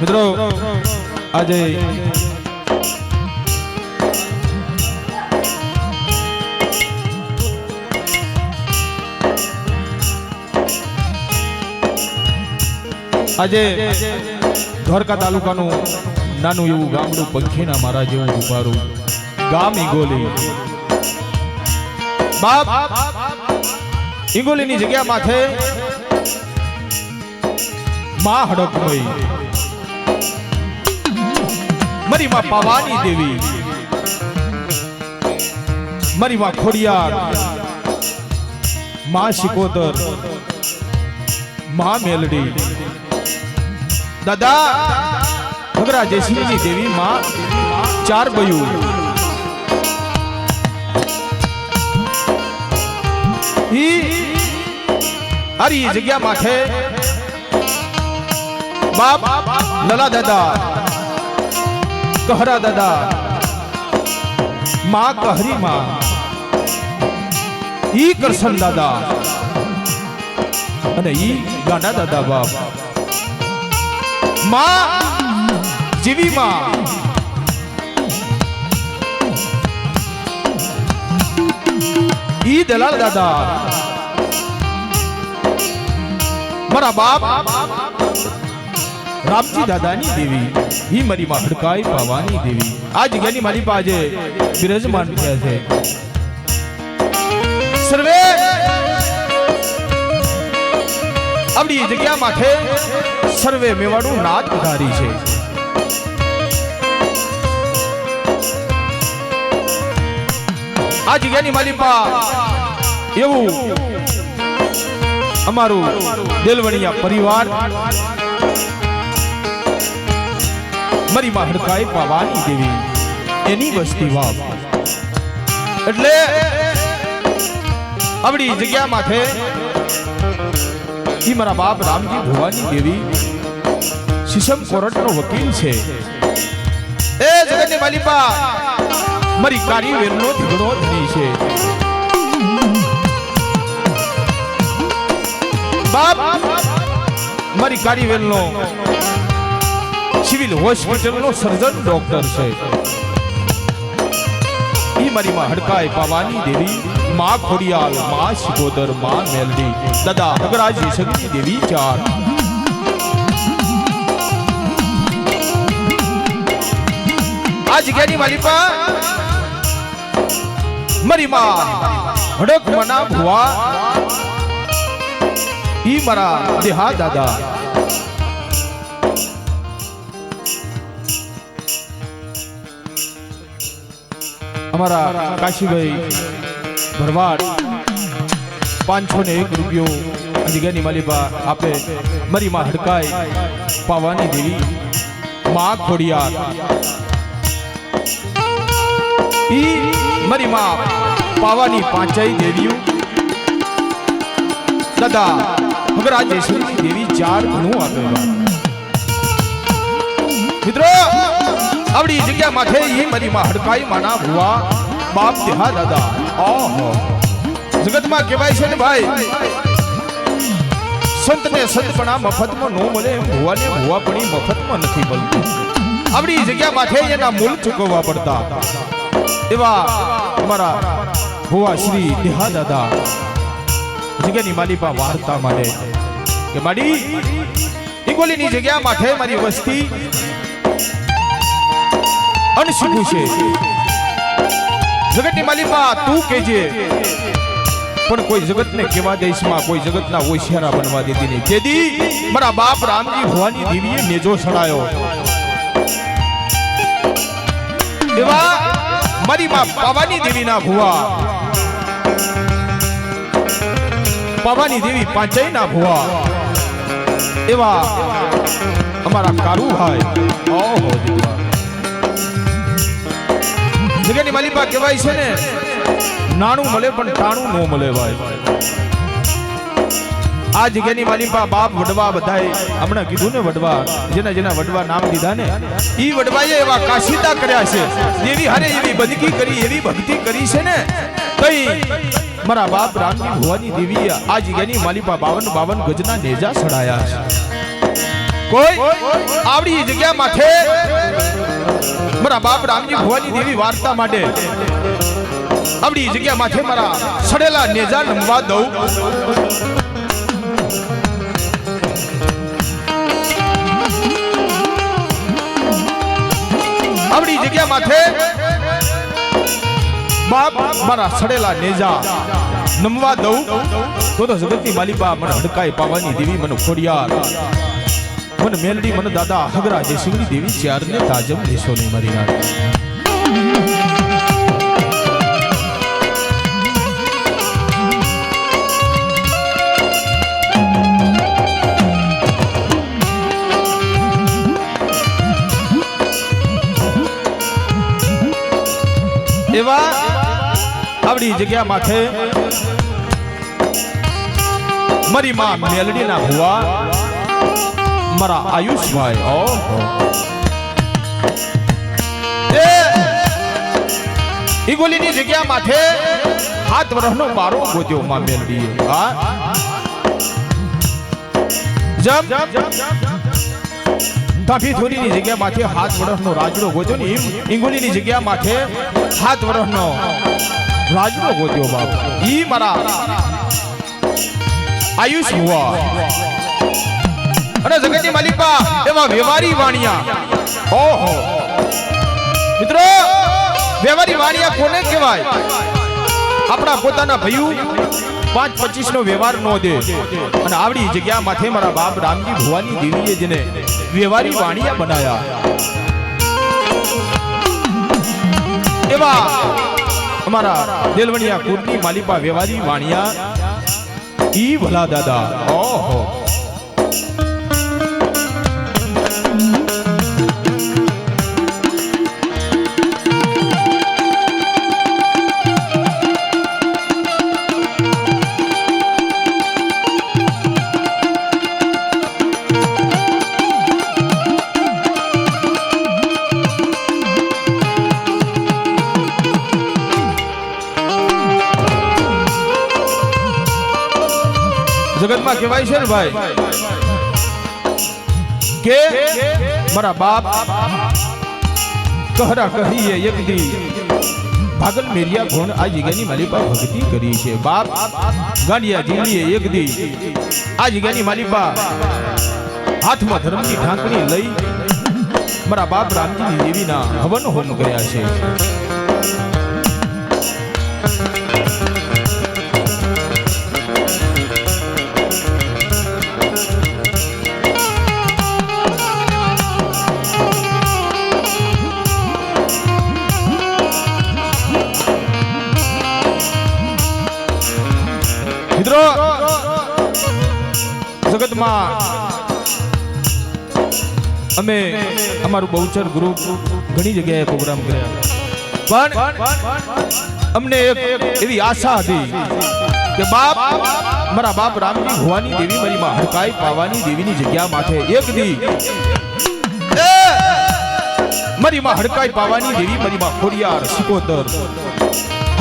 મિત્રો આજે આજે દ્વારકા તાલુકાનું નાનું એવું ગામડું પંખીના મારા જેવું રૂપારું ગામ ઈગોલી બાપ ઈગોલીની જગ્યા માથે માં હડકમઈ મારી માં પાવાની દેવી મારી માં ખોડિયાર માં શિકોતર માં મેલડી દાદા ભગરા જયસિંહની દેવી માં ચાર બયું હારી જગ્યા માથે બાપ લલા દાદા કહરા દાદા માં કહરી માં ઈ કરશન દાદા અને ઈ ગાંડા દાદા બાપ માં જીવી માં ઈ દલાલ દાદા મારા બાપ રામજી દાદાની દેવી ઈ મારી માં હડકાઈ પાવાની દેવી આ જગ્યાની મારી પાસે બિરાજમાન થયા છે સર્વે આપણી જગ્યા માથે સર્વે મેવાડું નાદ ઉધારી છે આ જગ્યાની માલિપા એવું અમારું દેલવણિયા પરિવાર મારી માં હડકાઈ પાવાની દેવી એની વસ્તી વાવ એટલે આપણી જગ્યા માથે ઈ મારા બાપ રામજી ભુવાની દેવી શિશમ કોર્ટનો વકીલ છે એ જગતની માલિપા મારી કારી વેરનો ધીગડો ધની છે બાપ મારી કારી વેરનો સિવિલ હોસ્પિટલનો સર્જન ડોક્ટર છે ઈ મારી માં હડકાઈ પાવાની દેવી માં ખોડિયાલ માં શિકોતર માં મેલડી દાદા નગરાજી સગની દેવી ચાર આ જગ્યાની માલિપા મારી માં હડક મના ભુવા ઈ મારા દેહા દાદા અમારા કાશીભાઈ ભરવાડ 501 રૂપિયો જગ્યાની માલિપા આપે મારી માં હડકાઈ પાવાની દેવી માં ખોડિયાર ઈ મારી માં પાવાની પાંચેય દેવીઓ દાદા ભગરા જયસિંહની દેવી ચાર ઘણું આપે મિત્રો આવડી જગ્યા માથે ઈ મારી માં હડકાઈ માના ભુવા બાપ દેહા દાદા ઓહો જગતમાં કહેવાય છે ને ભાઈ સંતને સંતપણા મફતમાં નો મળે એમ ભુવાને ભુવાપણી મફતમાં નથી મળતું આવડી જગ્યા માથે એના મૂળ ચૂકવવા પડતા એવા અમારા ભુવા શ્રી દેહા દાદા જગ્યાની માલિપા વાર્તા માને કે માડી ઈગોલીની જગ્યા માથે મારી વસ્તી અનશીખું છે જગતની માલિપા તું કહેજે પણ કોઈ જગતને કેવા દેશમાં કોઈ જગતના હોશિયારા બનવા દેતી નહીં તેથી મારા બાપ રામજી ભુવાની દેવીએ નેજો સડાયો એવા મારી માં પાવાની દેવીના ભુવા પાવાની દેવી પાંચેય ના ભુવા એવા અમારા કારુભાઈ ઓહો દીવા જગ્યાની માલિપા કહેવાય છે ને નાણું મળે પણ ટાણું નો મળે ભાઈ આ જગ્યાની માલિપા બાપ વડવા બધાય હમણાં કીધું ને વડવા જેના વડવા નામ દીધા ને ઈ વડવાએ એવા કાશીતા કર્યા છે દેવી હારે એવી બંદગી કરી એવી ભક્તિ કરી છે ને તઈ મારા બાપ રામજી ભુવાની દેવી આ જગ્યાની માલિપા 52 ગજના નેજા સડાયા છે કોઈ આવડી જગ્યા માથે મારા બાપ રામજી ભુવાની દેવી વાર્તા માટે આવડી જગ્યા માથે મારા સડેલા નેજા નમવા દઉં. આવડી જગ્યા માથે બાપ મારા સડેલા નેજા નમવા દઉં તો જગતની માલિકા મને હડકાઈ પાવાની દેવી મને ખોડિયાર મને મેલડી મને દાદા હગરા જે શિવની દેવી ચારને તાજમ દેશો ને મારી નાખ. એવા આવડી જગ્યા માથે મારી માં મેલડી ના ભુવા મારા આયુષભાઈ ઓહો એ ગોલીની જગ્યા માથે 7 વર્ષનો બારો ગોત્યો માં મેલડી. હા જમ તાફી થોરીની જગ્યા માથે 7 વર્ષનો રાજડો ગોત્યો ને ઈંગોલીની જગ્યા માથે 7 વર્ષનો રાજડો ગોત્યો બાપ. ઈ મારા આયુષ હુઆ અને જગતની માલિકા એવા વ્યવહારી વાણિયા. ઓહો મિત્રો વ્યવહારી વાણિયા કોને કહેવાય? આપણા પોતાના ભયું 5-25 નો વ્યવહાર નો દે અને આવડી જગ્યા માથે મારા બાપ રામજી ભુવાની દેવીએ જેને વ્યવહારી વાણિયા બનાયા એવા અમારા દેલવણિયા કુરની માલિકા વ્યવહારી વાણિયા ઈ ભલા દાદા. ઓહો જગતમાં કહેવાય છે ને ભાઈ કે મારા બાપ કહરા કહીએ એક દી ભાગલ મેરિયા ગુણ આ જગ્યાની માલિકા ભક્તિ કરી છે. બાપ ગાંડિયા જીલીએ એક દી આ જગ્યાની માલિકા હાથમાં ધર્મની ઢાંકણી લઈ મારા બાપ રામજીની દેવીના હવન હોમ કર્યા છે. મિત્રો જગતમાં અમે અમારું બહુચર ગ્રુપ ઘણી જગ્યાએ પ્રોગ્રામ કર્યા પણ અમને એક એવી આશા હતી કે મારા બાપ રામજી ભુવાની દેવી મારી માં હડકાઈ પાવાની દેવીની જગ્યા માથે એક દી મારી માં હડકાઈ પાવાની દેવી મારી માં ખોડિયાર સિકોતર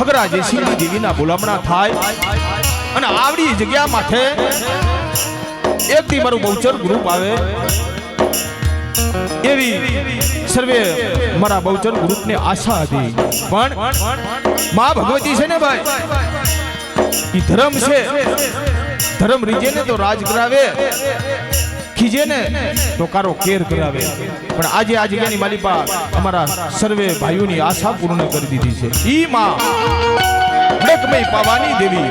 હગરા જે શિવની દેવીના બોલામણા થાય અને આવડી જગ્યા માથે એક દી મારું બહુચર ગ્રુપ આવે એવી સર્વે મારા બહુચર ગ્રુપને આશા હતી. પણ માં ભગવતી છે ને ભાઈ ઈ ધર્મ છે. ધર્મ રીજે ને તો રાજ કરાવે, ખીજે ને તો કારો કેર કરાવે. પણ આજે આ જગ્યાની માલિકા અમારા સર્વે ભાઈઓની આશા પૂર્ણ કરી દીધી છે. ઈ માં ડકમય પાવાની દેવી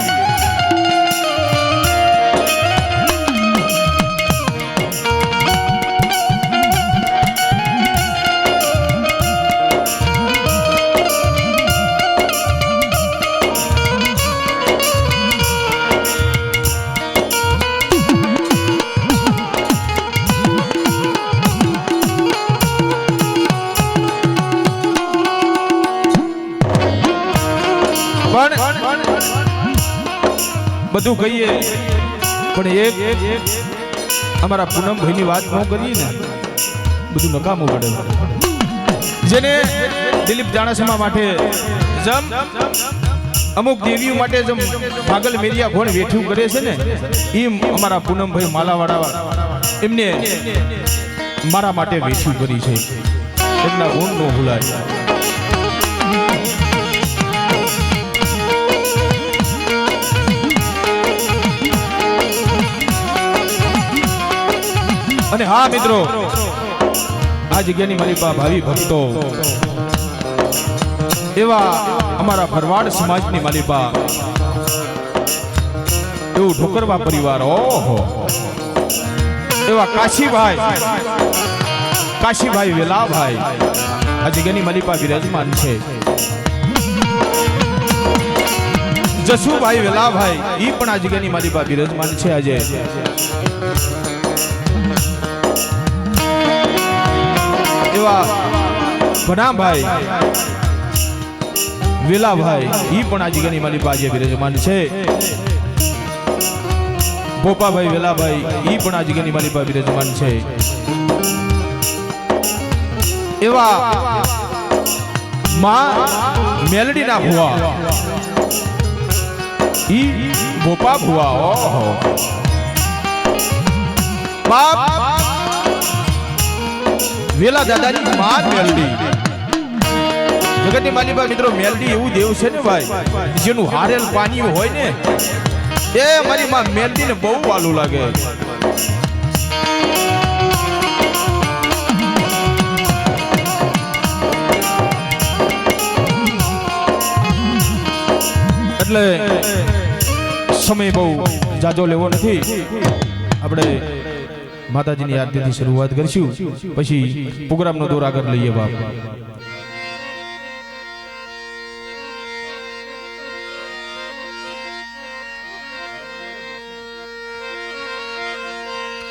બધું કહીએ પણ એક અમારા પૂનમભાઈની વાત ન કરીએ ને બધું નકામું પડે. જેને દિલીપ જાણસમા માટે જમ અમુક દેવીઓ માટે જમ ભાગલ મેરિયા ઘોણ વેઠું કરે છે ને એમ અમારા પૂનમભાઈ માલાવાળા એમને મારા માટે વેચી કરી છે એટલા ગુણ નો ભૂલાય. અને હા મિત્રો, આ જગ્યાની મારી પાસે ભાવિ ભક્તો એવા અમારા ભરવાડ સમાજની મારી પાસે એવું ઠોકરવા પરિવાર, ઓહો એવા કાશીભાઈ વેલાભાઈ આ જગ્યાની મારી પાસે વિરાજમાન છે. જસુભાઈ વેલાભાઈ ઈ પણ આ જગ્યાની મારી પાસે વિરાજમાન છે. આજે એવા ભણાભાઈ વેલાભાઈ ઈ પણ આ જગ્યાની મારી પાસે વિરાજમાન છે. ભોપાભાઈ વેલાભાઈ ઈ પણ આ જગ્યાની મારી પાસે વિરાજમાન છે. એવા માં મેલડીના ભુવા ઈ ભોપા ભુવા, ઓહો બાપ વેલા દાદાની માં મેલડી. જગતની માલિકા મિત્રો, મેલડી એવું દેવ છે ને ભાઈ, જેનું હારેલ પાણી હોય ને એ મારી માં મેલડી ને બહુ વાલું લાગે. એટલે સમય બહુ જાજો લેવો નથી, આપણે માતાજીની આરતીથી શરૂઆત કરીશું, પછી પ્રોગ્રામનો દોર આગળ લઈએ બાપ.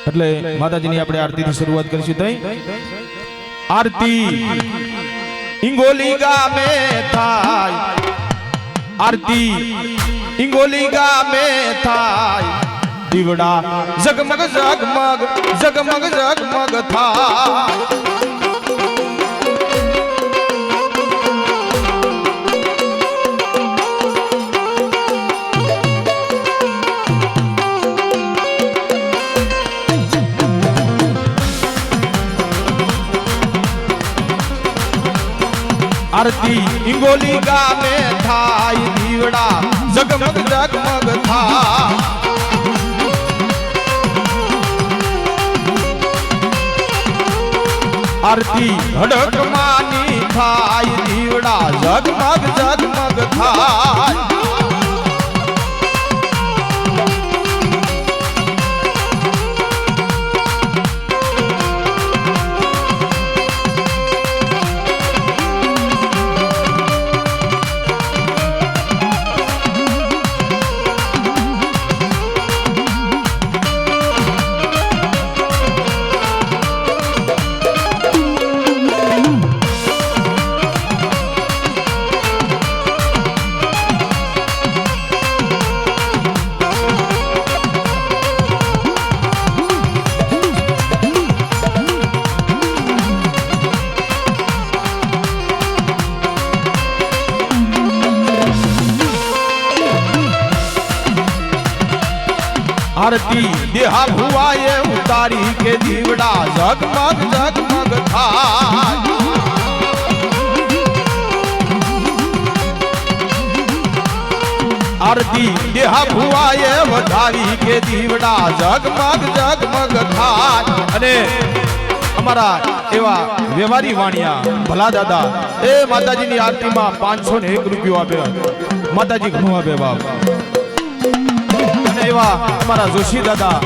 એટલે માતાજીની આપણે આરતીથી શરૂઆત કરીશું. તઈ આરતી ઇંગોલી ગામે થાય, આરતી ઇંગોલી ગામે થાય, દીવડા જગમગ જગમગ જગમગ જગમગ થાય. આરતી ઇંગોલી ગામે થાય, દીવડા જગમગ જગમગ થાય. આરતી હડક માની થાય, દીવડા જગમગ જગમગ થાય. આરતી દેહા ભુવાએ ઉતારી કે દીવડા જગમગ જગમગ થાય. આરતી દેહા ભુવાએ વધારી કે દીવડા જગમગ જગમગ થાય. અને અમારા એવા વ્યવહારી વાણિયા ભલા દાદા એ માતાજીની આરતીમાં 501 રૂપિયો આપ્યા. માતાજી ઘણું આપે બાપ. એવા અમારા જોશી દાદા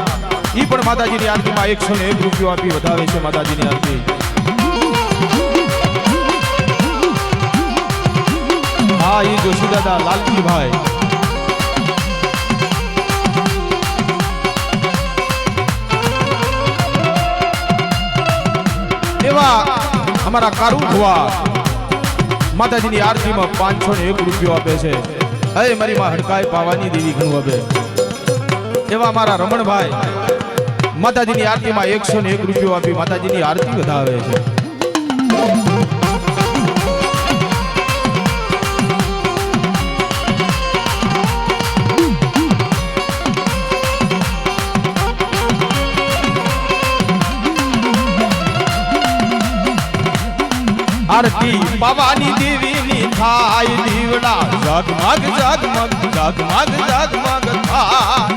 ઈ પણ માતાજીની આરતીમાં 101 રૂપિયો આપી વધાવે છે માતાજીની આરતી. હા, ઈ જોશી દાદા લાલજીભાઈ. એવા અમારા કારુ ભુવા માતાજીની આરતીમાં 501 રૂપિયો આપે છે. હે મારી માં હડકાય પાવાની દેવી ઘણું આપે. એવા મારા રમણભાઈ માતાજીની આરતીમાં 101 રૂપિયો આપી માતાજીની આરતી વધાવે છે. આરતી પાવાની દેવીની થાય દીવડા જગમગ જગમગ જગમગ જગમગ થાય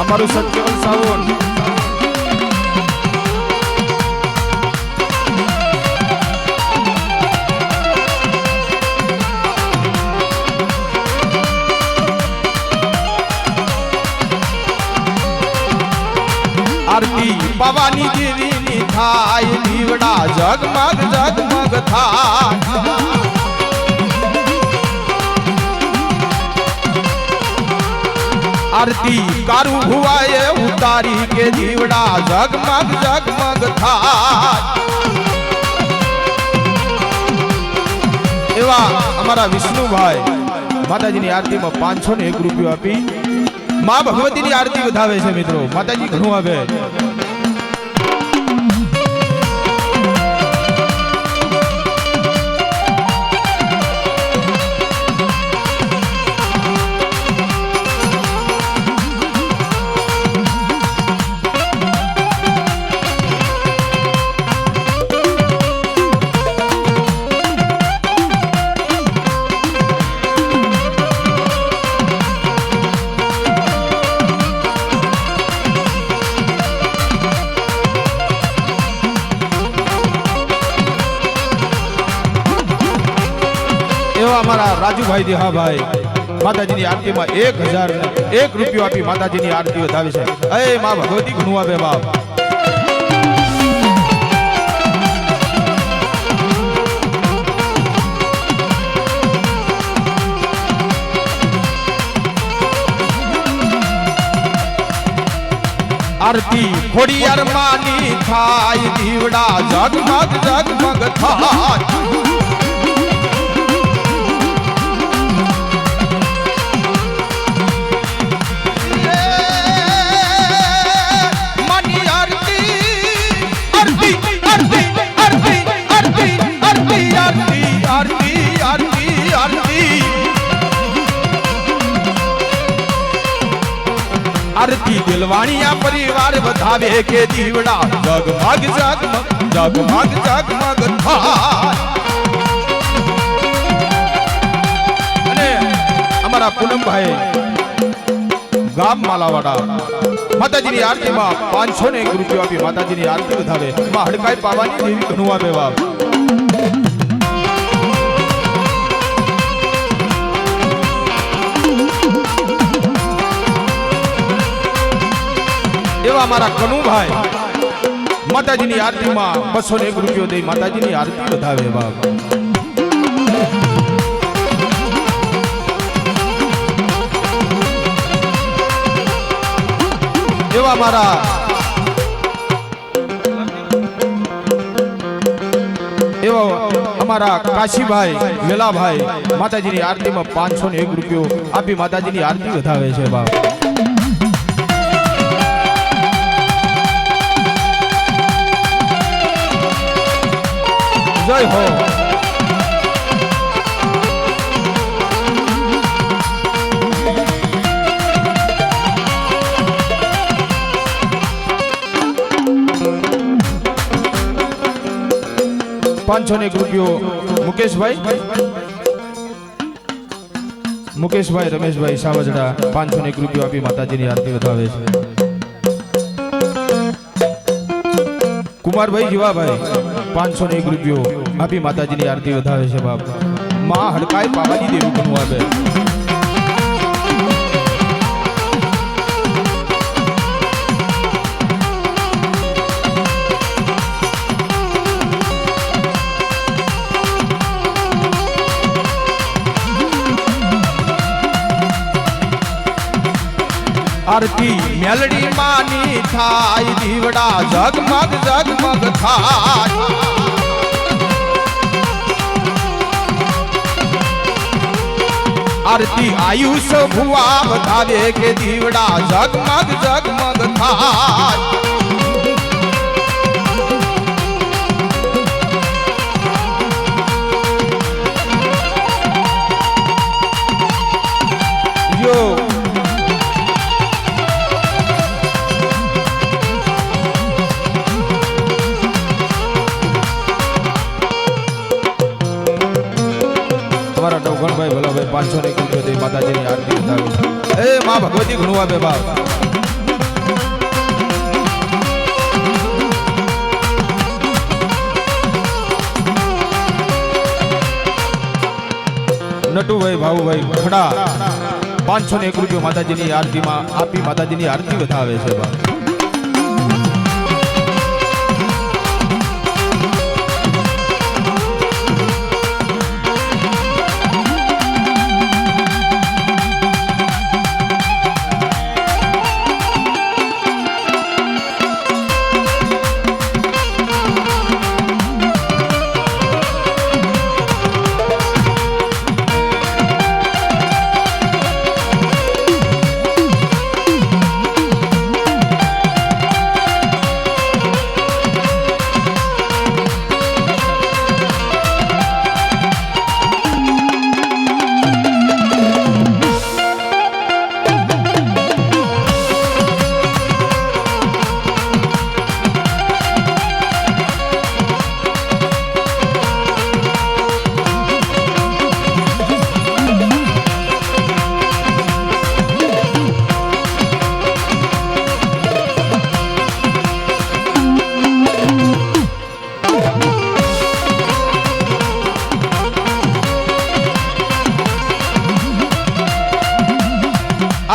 અમારું સત્યવન સાવન આરતી પાવાની દેવીની થાય દીવડા જગમગ જગમગ થાય આરતી કારું ભુવાએ ઉતારી કે દીવડા જગમગ જગમગ થાય એવા અમારા વિષ્ણુભાઈ માતાજીની આરતીમાં 501 રૂપિયો આપી માં ભગવતીની આરતી વધાવે છે મિત્રો માતાજી ઘણું આવે અમારા રાજુભાઈ દેહાભાઈ માતાજીની આરતીમાં 1001 રૂપિયો આપી માતાજીની આરતી વધાવે છે એ માં ભગવતી ઘણું આવે બાપ આરતી ખોડિયાર માની થાય દીવડા જગમગ જગમગ થાય આરતી દિલવાણીયા પરિવાર વધાવે કે દીવડા જગમગ જગમગ જગમગ જગમગ થાય અને અમારા પૂનમભાઈ ગામ માલાવાડા માતાજીની આરતીમાં 501 રૂપિયો આપી માતાજીની આરતી વધાવે માં હડકાઈ પાવાની દેવી ઘણું આવે બાપ એવા અમારા કનુભાઈ માતાજીની આરતીમાં 201 રૂપિયો દઈ માતાજીની આરતી વધાવે બાપ એવા અમારા કાશીભાઈ વેલાભાઈ માતાજીની આરતીમાં 501 રૂપિયો આપી માતાજીની આરતી વધાવે છે બાપ જય હો ₹501 રૂપિયો મુકેશભાઈ રમેશભાઈ સાવજડા 501 રૂપિયો આપી માતાજીની આરતી વધાવે છે કુમારભાઈ જીવાભાઈ 501 રૂપિયો આપી માતાજીની આરતી વધાવે છે બાપ માં હડકાઈ પાવાની દેવી ઘણું આવે આરતી મેલડી માની થાય દીવડા જગમગ જગમગ થાય આરતી આયુષ ભુવા વધાવે કે દીવડા જગમગ જગમગ થાય ગણભાઈ ભલાભાઈ 500 ને કીધું દે માતાજીની આરતી ઉતારી એ માં ભગવતી ઘણું આપે બાપ નટુભાઈ ભાવુભાઈ ખડા 501 રૂપિયા માતાજીની આરતીમાં આપી માતાજીની આરતી વધાવે છે બાપ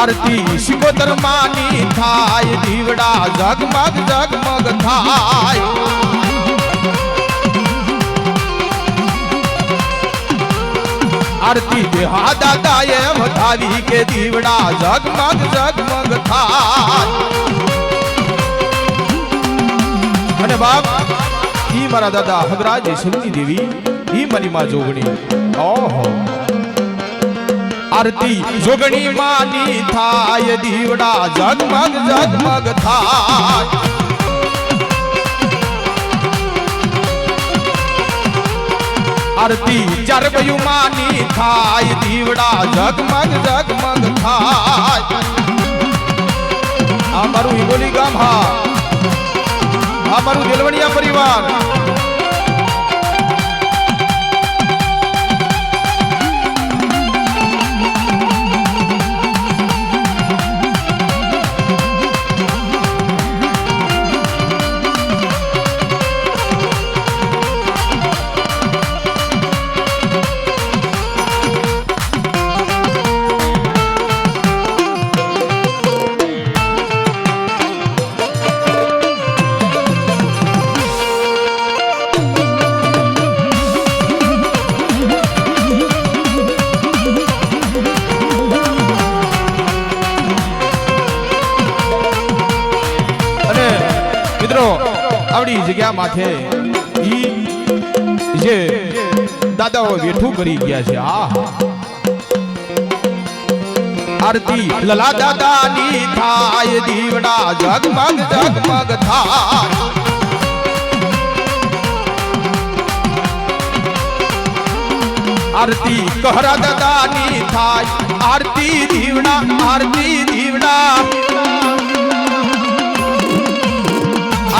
आरती शिकोतर मानी थाय दीवड़ा जगमग जगमग थाय आरती देहा दादाए वधावी के दीवड़ा जगमग जगमग थाय अने बाप ई मारा दादा हगराज शनि देवी ई मारी मां जोगणी ओहो आरती जोगणी मानी थाय दीवड़ा जगमग जगमग थाय आरती चरबयु मानी थाय दीवड़ा जगमग जगमग थाय आ मारू हिगोली गाम हा आ मारू देलवणिया परिवार आवड़ी जगह माथे ई जे दादाओ वेठू करी गया छे आ आरती लला दादा नी थाय दीवड़ा जगमग जगमग थाय आरती कहरा दादा नी थाय आरती दीवड़ा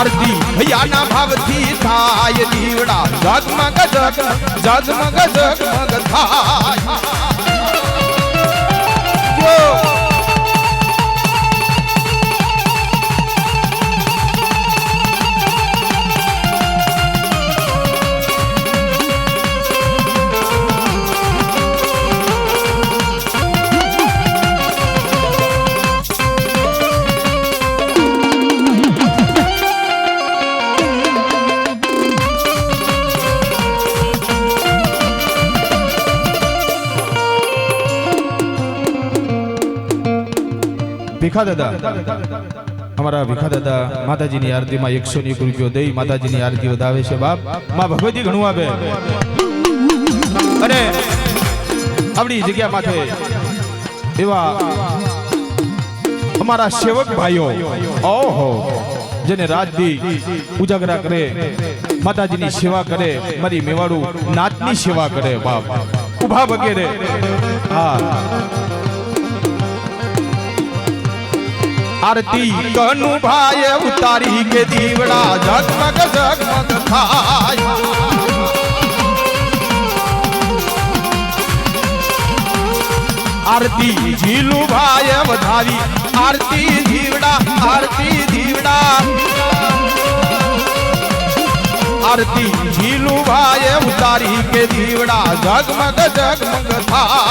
आरती भैया ना भावती थाय दीवड़ा जगमग जगमग जगमग थाय ભીખા દાદા हमारा ભીખા દાદા માતાજીની આરતીમાં 101 રૂપિયો દઈ માતાજીની આરતી વધાવે છે બાપ માં ભગવતી ઘણું આપે અને આપણી જગ્યા માથે એવા અમારા સેવક ભાઈઓ ઓહો જેને રાત દી ઉજાગરા કરે માતાજીની સેવા કરે મારી મેવાડું નાતની સેવા કરે બાપ ઉભા વગેરે હા आरती कनु भाई उतारी के दीवड़ा जगमग जगमग थाय આરતી ઝીલુભાઈ વધાવી આરતી જીવડા આરતી જીવડા આરતી ઝીલુભાઈ ઉતારી કે જીવડા જગમગ જગમગ થાય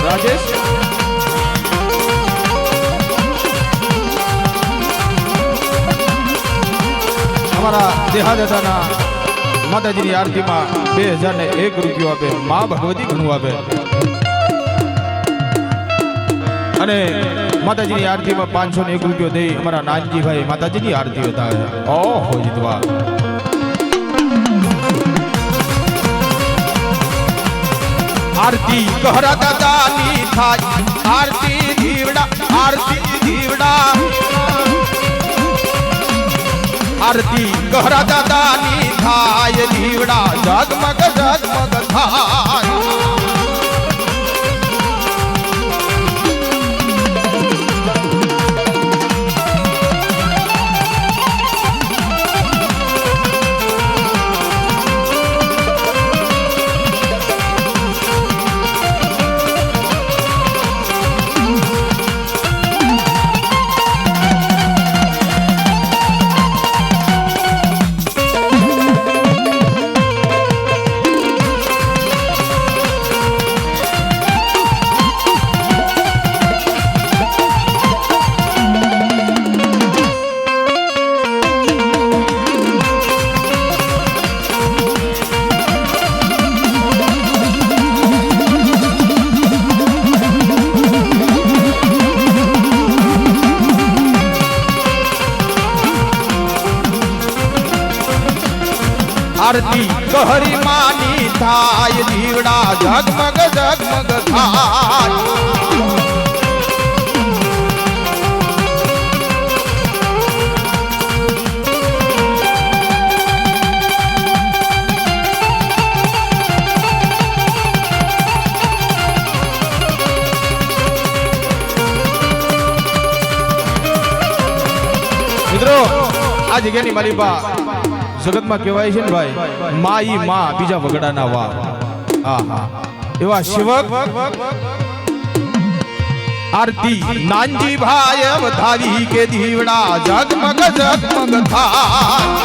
રાજેશ અમારા દેહાદાના માતાજીની આરતીમાં 2001 રૂપિયો આપે માં ભગવતી ઘણું આપે અને માતાજીની આરતીમાં 501 રૂપિયો દઈ અમારા નાનજીભાઈ માતાજીની આરતી હતા ઓહો જીતવા આરતી ગહરા દાદાની થાય આરતી જીવડા આરતી જીવડા આરતી ગહરા દાદાની થાય જીવડા જગમગ જગમગ થાય આરતી ગહરી માની થાય જીવડા જગમગ જગમગ થાય મિત્રો આ જગ્યાની માલિકા જગતમાં કહેવાય છે ને ભાઈ માઈ માં બીજા વગડાના વા આહા એવા શિવક આરતી નાનજી ભાઈ વધાવી કે દીવડા જગમગ જગમગ થાય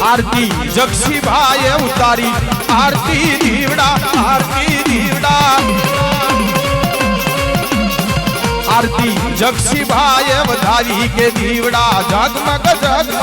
આરતી જગસી ભાઈ ઉતારી આરતી દીવડા આરતી દીવડા આરતી જગસી ભાઈ વધાવી કે દીવડા જગમગ જગમગ